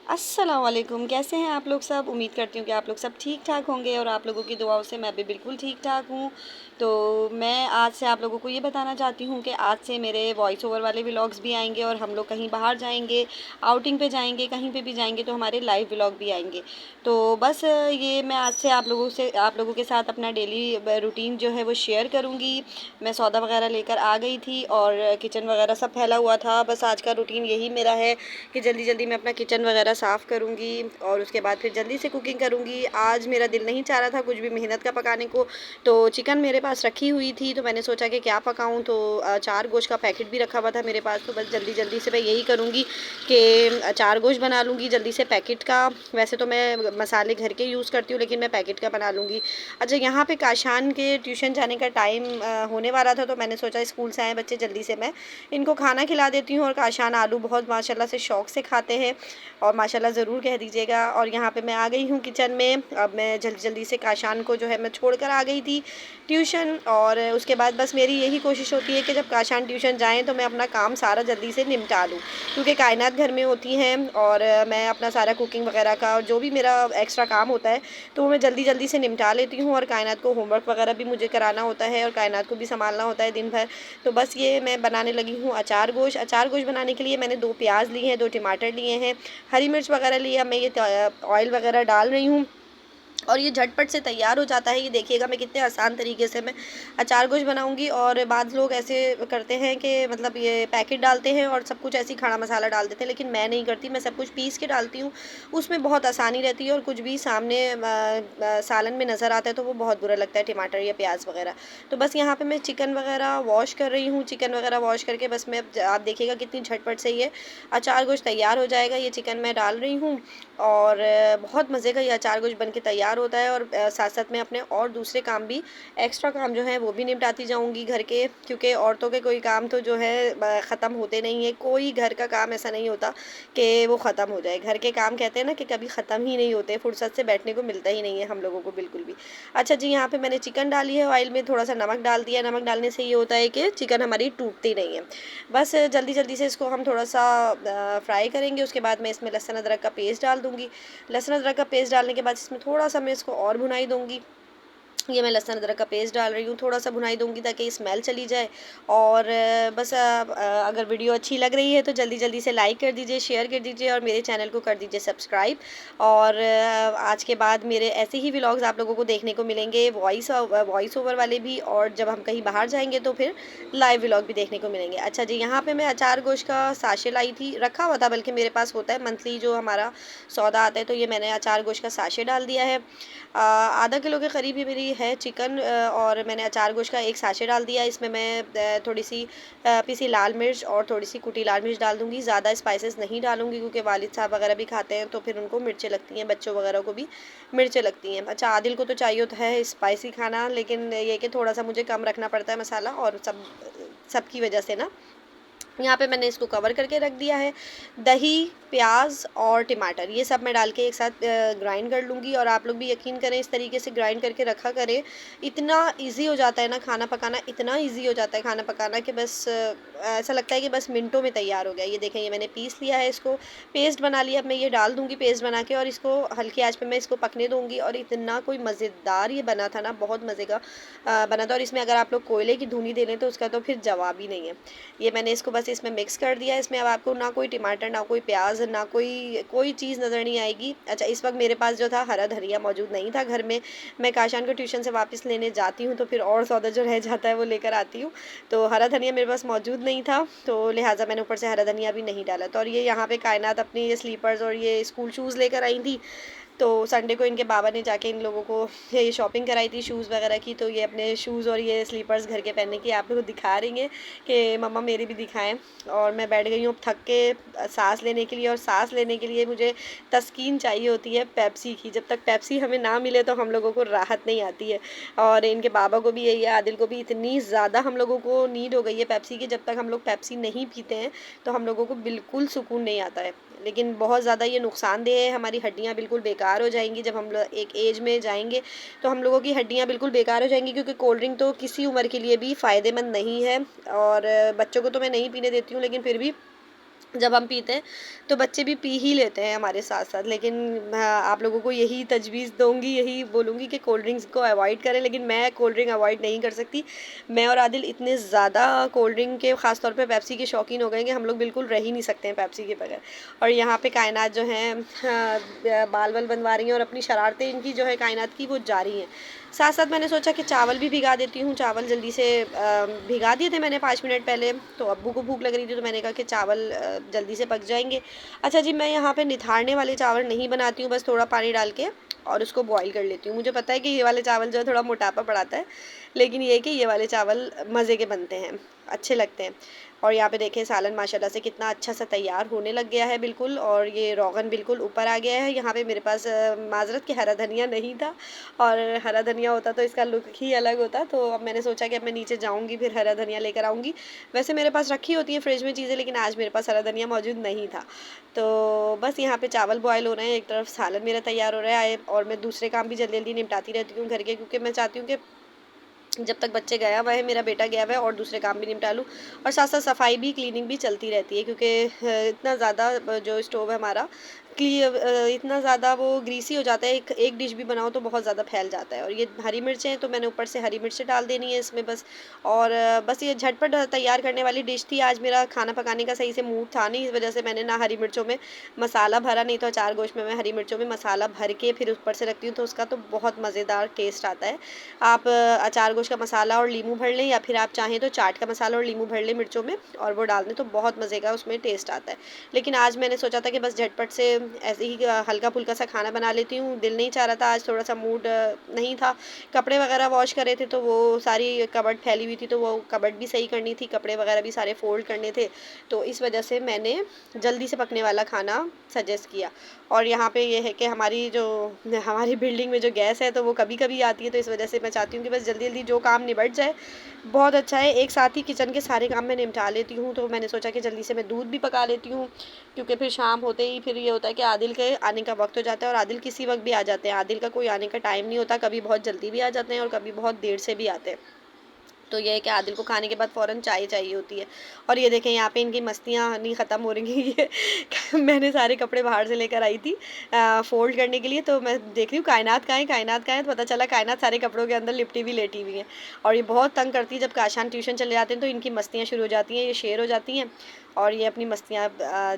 अस्सलाम वालेकुम। कैसे हैं आप लोग सब? उम्मीद करती हूँ कि आप लोग सब ठीक ठाक होंगे और आप लोगों की दुआओं से मैं भी बिल्कुल ठीक ठाक हूँ। तो मैं आज से आप लोगों को ये बताना चाहती हूँ कि आज से मेरे वॉइस ओवर वाले व्लॉग्स भी आएंगे और हम लोग कहीं बाहर जाएंगे, आउटिंग पे जाएंगे, कहीं पे भी जाएंगे तो हमारे लाइव व्लॉग भी आएंगे। तो बस ये मैं आज से आप लोगों के साथ अपना डेली रूटीन जो है वो शेयर करूँगी। मैं सौदा वगैरह लेकर आ गई थी और किचन वगैरह सब फैला हुआ था। बस आज का रूटीन यही मेरा है कि जल्दी जल्दी मैं अपना किचन वगैरह साफ़ करूँगी और उसके बाद फिर जल्दी से कुकिंग करूँगी। आज मेरा दिल नहीं चाह रहा था कुछ भी मेहनत का पकाने को, तो चिकन मेरे पास रखी हुई थी तो मैंने सोचा कि क्या पकाऊँ। तो अचार गोश्त का पैकेट भी रखा हुआ था मेरे पास, तो बस जल्दी जल्दी से मैं यही करूँगी कि अचार गोश्त बना लूँगी जल्दी से पैकेट का। वैसे तो मैं मसाले घर के यूज़ करती हूँ लेकिन मैं पैकेट का बना लूँगी। अच्छा, यहाँ पे काशान के ट्यूशन जाने का टाइम होने वाला था तो मैंने सोचा स्कूल से आए बच्चे जल्दी से मैं इनको खाना खिला देती हूँ। और काशान आलू बहुत माशाल्लाह से शौक़ से खाते हैं और माशाल्लाह ज़रूर कह दीजिएगा। और यहाँ पे मैं आ गई हूँ किचन में। अब मैं जल्दी जल्दी से काशान को जो है मैं छोड़ कर आ गई थी ट्यूशन, और उसके बाद बस मेरी यही कोशिश होती है कि जब काशान ट्यूशन जाएँ तो मैं अपना काम सारा जल्दी से निपटा लूँ, क्योंकि कायनात घर में होती हैं और मैं अपना सारा कुकिंग वगैरह का और जो भी मेरा एक्स्ट्रा काम होता है तो वो मैं जल्दी जल्दी से निपटा लेती हूँ। और कायनात को होमवर्क वगैरह भी मुझे कराना होता है और कायनात को भी संभालना होता है दिन भर। तो बस ये मैं बनाने लगी हूँ अचार गोश्त। अचार गोश्त बनाने के लिए मैंने 2 प्याज लिए हैं, 2 टमाटर लिए हैं, हरी मिर्च वगैरह लिया। मैं ये ऑयल वगैरह डाल रही हूँ और ये झटपट से तैयार हो जाता है। ये देखिएगा मैं कितने आसान तरीके से मैं अचार गोश्त बनाऊंगी। और बाद लोग ऐसे करते हैं कि मतलब ये पैकेट डालते हैं और सब कुछ ऐसे ही खड़ा मसाला डाल देते हैं, लेकिन मैं नहीं करती। मैं सब कुछ पीस के डालती हूँ, उसमें बहुत आसानी रहती है और कुछ भी सामने सालन में नज़र आता है तो वो बहुत बुरा लगता है, टमाटर या प्याज वगैरह। तो बस यहाँ पे मैं चिकन वगैरह वॉश कर रही हूँ। चिकन वगैरह वॉश करके बस मैं आप देखिएगा कितनी झटपट से ये अचार गोश्त तैयार हो जाएगा। ये चिकन मैं डाल रही हूँ और बहुत मज़े का ये अचार गोश्त बन के तैयार होता है। और साथ साथ में अपने और दूसरे काम भी, एक्स्ट्रा काम जो है वो भी निपटाती जाऊंगी घर के, क्योंकि औरतों के कोई काम तो जो है ख़त्म होते नहीं है। कोई घर का काम ऐसा नहीं होता कि वो ख़त्म हो जाए। घर के काम कहते हैं ना कि कभी ख़त्म ही नहीं होते, फुर्सत से बैठने को मिलता ही नहीं है हम लोगों को बिल्कुल भी। अच्छा जी, यहाँ पे मैंने चिकन डाली है, ऑयल में थोड़ा सा नमक डाल दिया। नमक डालने से ये होता है कि चिकन हमारी टूटती नहीं है। बस जल्दी जल्दी से इसको हम थोड़ा सा फ्राई करेंगे। उसके बाद मैं इसमें लहसुन अदरक का पेस्ट डाल दूँगी। लहसुन अदरक का पेस्ट डालने के बाद इसमें थोड़ा सा मैं इसको और भुनाई दूँगी। ये मैं लहसुन अदरक का पेस्ट डाल रही हूँ, थोड़ा सा भुनाई दूँगी ताकि स्मेल चली जाए। और बस अगर वीडियो अच्छी लग रही है तो जल्दी जल्दी से लाइक कर दीजिए, शेयर कर दीजिए और मेरे चैनल को कर दीजिए सब्सक्राइब। और आज के बाद मेरे ऐसे ही व्लॉग्स आप लोगों को देखने को मिलेंगे, वॉइस ओवर वाले भी, और जब हम कहीं बाहर जाएंगे तो फिर लाइव व्लॉग भी देखने को मिलेंगे। अच्छा जी, यहाँ पे मैं अचार गोश्त का साशे लाई थी, रखा हुआ था, बल्कि मेरे पास होता है मंथली जो हमारा सौदा आता है, तो ये मैंने अचार गोश्त का साशे डाल दिया है। आधा किलो के करीब ही मेरी है चिकन, और मैंने अचार गोश्त का एक साशे डाल दिया। इसमें मैं थोड़ी सी पिसी लाल मिर्च और थोड़ी सी कुटी लाल मिर्च डाल दूँगी। ज़्यादा स्पाइसेस नहीं डालूँगी क्योंकि वालिद साहब वगैरह भी खाते हैं तो फिर उनको मिर्चें लगती हैं, बच्चों वगैरह को भी मिर्चें लगती हैं। अच्छा, आदिल को तो चाहिए होता है स्पाइसी खाना, लेकिन ये कि थोड़ा सा मुझे कम रखना पड़ता है मसाला, और सबकी वजह से ना यहाँ पे मैंने इसको कवर करके रख दिया है। दही, प्याज और टमाटर ये सब मैं डाल के एक साथ ग्राइंड कर लूँगी। और आप लोग भी यकीन करें इस तरीके से ग्राइंड करके रखा करें। इतना इजी हो जाता है ना खाना पकाना, इतना इजी हो जाता है खाना पकाना कि बस ऐसा लगता है कि बस मिनटों में तैयार हो गया। ये देखें, ये मैंने पीस लिया है, इसको पेस्ट बना लिया। अब मैं ये डाल दूँगी पेस्ट बना के और इसको हल्की आँच पे मैं इसको पकने दूँगी। और इतना कोई मज़ेदार ये बना था ना, बहुत मज़े का बना था। और इसमें अगर आप लोग कोयले की धुनी दे लें तो उसका तो फिर जवाब ही नहीं है। ये मैंने इसको बस इसमें मिक्स कर दिया है। इसमें अब आपको ना कोई टमाटर, ना कोई प्याज, ना कोई चीज़ नज़र नहीं आएगी। अच्छा, इस वक्त मेरे पास जो था हरा धनिया मौजूद नहीं था घर में। मैं काशान को ट्यूशन से वापस लेने जाती हूँ तो फिर और सौदा जो रह जाता है वो लेकर आती हूँ, तो हरा धनिया मेरे पास मौजूद नहीं था, तो लिहाजा मैंने ऊपर से हरा धनिया भी नहीं डाला। तो और ये यहाँ पे कायनात अपनी ये स्लीपर्स और ये स्कूल शूज़ लेकर आई थी। तो संडे को इनके बाबा ने जाके इन लोगों को ये शॉपिंग कराई थी शूज़ वगैरह की, तो ये अपने शूज़ और ये स्लीपर्स घर के पहनने की आप लोग को दिखा रही हैं कि मम्मा मेरी भी दिखाएं। और मैं बैठ गई हूँ थक के सांस लेने के लिए, और सांस लेने के लिए मुझे तस्कीन चाहिए होती है पेप्सी की। जब तक पेप्सी हमें ना मिले तो हम लोगों को राहत नहीं आती है। और इनके बाबा को भी यही है, आदिल को भी इतनी ज़्यादा हम लोगों को नीड हो गई है पेप्सी की। जब तक हम लोग पेप्सी नहीं पीते हैं तो हम लोगों को बिल्कुल सुकून नहीं आता है। लेकिन बहुत ज़्यादा ये नुकसानदेह है, हमारी हड्डियाँ बिल्कुल बेकार हो जाएंगी जब हम लोग एक एज में जाएंगे, तो हम लोगों की हड्डियाँ बिल्कुल बेकार हो जाएंगी, क्योंकि कोल्ड ड्रिंक तो किसी उम्र के लिए भी फ़ायदेमंद नहीं है। और बच्चों को तो मैं नहीं पीने देती हूँ, लेकिन फिर भी जब हम पीते हैं तो बच्चे भी पी ही लेते हैं हमारे साथ साथ। लेकिन आप लोगों को यही तजवीज़ दूंगी, यही बोलूँगी कि कोल्ड ड्रिंक्स को अवॉइड करें, लेकिन मैं कोल्ड ड्रिंक अवॉइड नहीं कर सकती। मैं और आदिल इतने ज़्यादा कोल्ड ड्रिंक के, ख़ास तौर पे पेप्सी के शौकीन हो गए हैं कि हम लोग बिल्कुल रह ही नहीं सकते हैं पेप्सी के बगैर। और यहाँ पे कायनात जो हैं बाल वाल बनवा रही हैं और अपनी शरारतें इनकी जो है कायनात की वो जारी हैं। साथ साथ मैंने सोचा कि चावल भी भिगा देती हूँ। चावल जल्दी से भिगा दिए थे मैंने 5 मिनट पहले, तो अब्बू को भूख लग रही थी तो मैंने कहा कि चावल जल्दी से पक जाएंगे। अच्छा जी, मैं यहाँ पे निथारने वाले चावल नहीं बनाती हूँ, बस थोड़ा पानी डाल के और उसको बॉईल कर लेती हूँ। मुझे पता है कि ये वाले चावल जो है थोड़ा मोटापा बढ़ाता है, लेकिन ये है कि ये वाले चावल मज़े के बनते हैं, अच्छे लगते हैं। और यहाँ पे देखें सालन माशाल्लाह से कितना अच्छा सा तैयार होने लग गया है बिल्कुल, और ये रोगन बिल्कुल ऊपर आ गया है। यहाँ पे मेरे पास माजरत के हरा धनिया नहीं था, और हरा धनिया होता तो इसका लुक ही अलग होता। तो अब मैंने सोचा कि अब मैं नीचे जाऊँगी फिर हरा धनिया लेकर आऊँगी। वैसे मेरे पास रखी होती है फ्रिज में चीज़ें, लेकिन आज मेरे पास हरा धनिया मौजूद नहीं था। तो बस यहाँ पे चावल बॉयल हो रहे हैं, एक तरफ सालन मेरा तैयार हो रहा है, और मैं दूसरे काम भी जल्दी जल्दी निपटाती रहती हूँ घर के, क्योंकि मैं चाहती हूँ कि जब तक बच्चे गया हुआ है, मेरा बेटा गया हुआ है, और दूसरे काम भी निपटा लूँ, और साथ साथ सफाई भी, क्लीनिंग भी चलती रहती है, क्योंकि इतना ज़्यादा जो स्टोव है हमारा इतना ज़्यादा वो ग्रीसी हो जाता है, एक डिश भी बनाओ तो बहुत ज़्यादा फैल जाता है। और ये हरी मिर्चें हैं तो मैंने ऊपर से हरी मिर्चें डाल देनी है इसमें बस। और बस ये झटपट तैयार करने वाली डिश थी। आज मेरा खाना पकाने का सही से मूड था नहीं, इस वजह से मैंने ना हरी मिर्चों में मसाला भरा, नहीं तो अचार गोश्त में मैं हरी मिर्चों में मसाला भर के फिर ऊपर से रखती हूँ, तो उसका तो बहुत मज़ेदार टेस्ट आता है। आप अचार गोश्त का मसाला और नींबू भर लें, या फिर आप चाहें तो चाट का मसाला और नींबू भर लें मिर्चों में, और वो डाल दें तो बहुत मज़े का उसमें टेस्ट आता है। लेकिन आज मैंने सोचा था कि बस झटपट से ऐसे ही हल्का फुल्का सा खाना बना लेती हूँ, दिल नहीं चाह रहा था, आज थोड़ा सा मूड नहीं था। कपड़े वगैरह वॉश करे थे तो वो सारी कबर्ड फैली हुई थी, तो वो कबर्ड भी सही करनी थी, कपड़े वगैरह भी सारे फोल्ड करने थे, तो इस वजह से मैंने जल्दी से पकने वाला खाना सजेस्ट किया। और यहाँ पे ये है कि हमारी बिल्डिंग में जो गैस है तो वो कभी कभी आती है, तो इस वजह से मैं चाहती हूँ कि बस जल्दी जल्दी जो काम निबट जाए, बहुत अच्छा है। एक साथ ही किचन के सारे काम मैं निपटा लेती हूँ, तो मैंने सोचा कि जल्दी से मैं दूध भी पका लेती हूँ, क्योंकि फिर शाम होते ही फिर ये होता है कि आदिल के आने का वक्त हो जाता है, और आदिल किसी वक्त भी आ जाते हैं, आदिल का कोई आने का टाइम नहीं होता, कभी बहुत जल्दी भी आ जाते हैं और कभी बहुत देर से भी आते हैं। तो ये है कि आदिल को खाने के बाद फ़ौरन चाय चाहिए होती है। और ये देखें यहाँ पे इनकी मस्तियाँ नहीं ख़त्म हो रही हैं। ये मैंने सारे कपड़े बाहर से लेकर आई थी फ़ोल्ड करने के लिए, तो मैं देख रही हूँ कायनात कहाँ है, कायनात कहाँ है, तो पता चला कायनात सारे कपड़ों के अंदर लिपटी हुई लेटी हुई है। और ये बहुत तंग करती है, जब काशान ट्यूशन चले जाते हैं तो इनकी मस्तियाँ शुरू हो जाती हैं, ये शेर हो जाती हैं और ये अपनी मस्तियाँ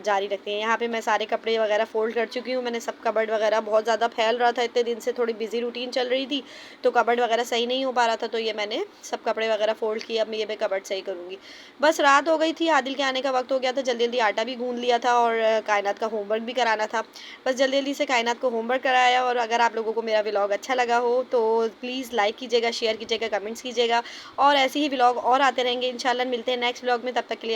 जारी रखती हैं। यहाँ पे मैं सारे कपड़े वगैरह फ़ोल्ड कर चुकी हूँ, मैंने सब कबर्ड वगैरह, बहुत ज़्यादा फैल रहा था इतने दिन से, थोड़ी बिजी रूटीन चल रही थी, तो कबर्ड वगैरह सही नहीं हो पा रहा था, तो ये मैंने सब कपड़े वगैरह फ़ोल्ड किया। अब ये मैं कबर्ड सही करूँगी। बस रात हो गई थी, आदिल के आने का वक्त हो गया था, जल्दी जल्दी आटा भी गूँध लिया था और कायनात का होमवर्क भी कराना था। बस जल्दी जल्दी से कायनात को होमवर्क कराया। और अगर आप लोगों को मेरा व्लॉग अच्छा लगा हो तो प्लीज़ लाइक कीजिएगा, शेयर कीजिएगा, कमेंट्स कीजिएगा, और ऐसे ही व्लॉग और आते रहेंगे इंशाल्लाह। मिलते हैं नेक्स्ट व्लॉग में, तब तक के लिए